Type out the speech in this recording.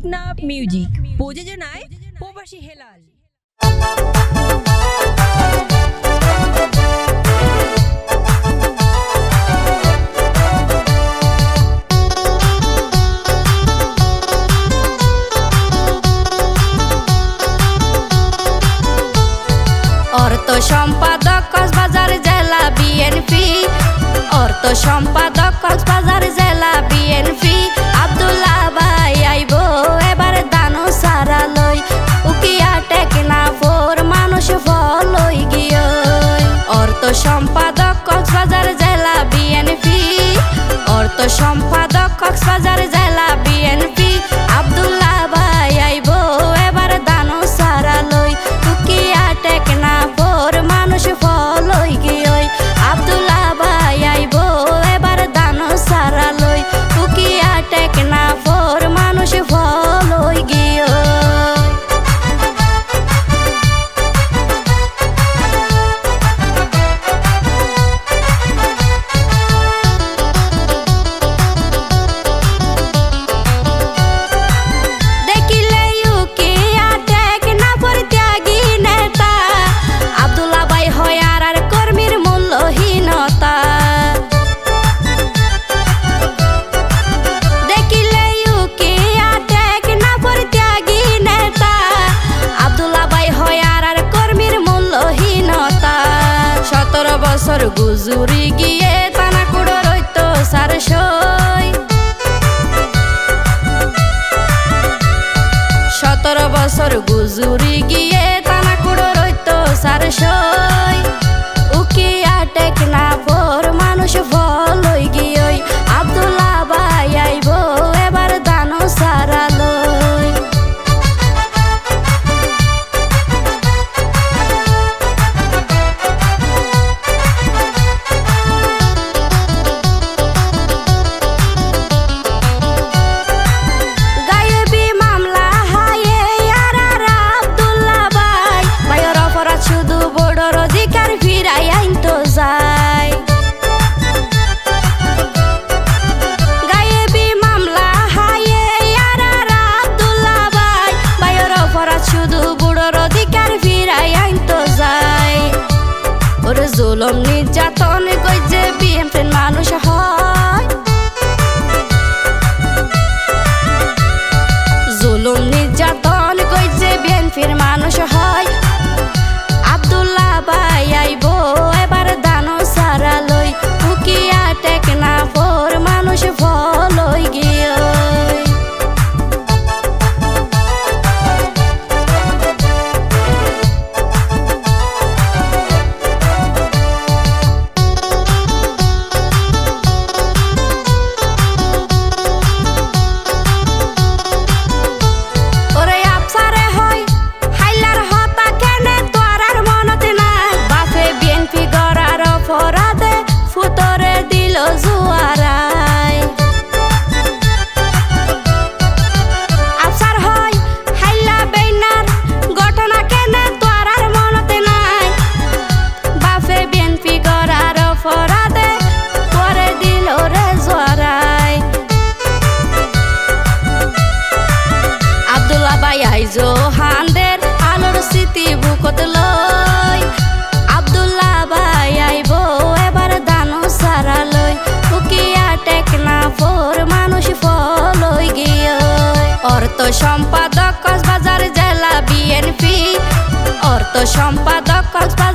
Teknaf music প্রযোজনায় প্রবাসী হেলাল। অর্থ সম্পাদক কক্সবাজার জেলা বিএনপি, অর্থ সম্পাদক কক্সবাজার জেলা বিএনপি। আব্দুল্লাহ ভাই আইব এবার দানো সারা লই, উকিয়া টেকনাফর মানুষ ফলই গিয়ে। অর্থ সম্পাদক কক্সবাজার জেলা বিএনপি, অর্থ সম্পাদক কক্সবাজার জেলা বিএনপি। আব্দুল্লাহ ভাই আইব এবার দানো সারা লই, উকিয়া টেকনাফর মানুষ ফলই গিয়ে। আব্দুল্লাহ ভাই আইব এবার দানো সারা লই, উকিয়া টেকনাফর মানুষ ফলই গিয়ে। বছর গুজুরি গিয়ে তানা কুড়ো রইত সারসই, 17 বছর গুজুরি গিয়ে তানা কুড়ো রইত সারসই। উকিয়া টেকনাফর মানুষ ফলই গিয়ে। আব্দুল্লাহ ভাই আইব এবার দানো সারা লই। জুলুম নির্যাতন কইছে বিএনপির মানুষ হয়, জুলুম নির্যাতন কইছে বিএনপির মানুষ হয়। আব্দুল্লাহ ভাই আইব এবার দানো সারা লই, উকিয়া টেকনাফর মানুষ ফলই গিয়ে। জোহানদের আলোর স্মৃতি বুকত লই। আব্দুল্লাহ ভাই আইব এবার দানো সারা লই, উকিয়া টেকনাফর মানুষ ফলই গিয়ে। অর্থ সম্পাদক কক্সবাজার জেলা বিএনপি, অর্থ সম্পাদক কক্সবাজার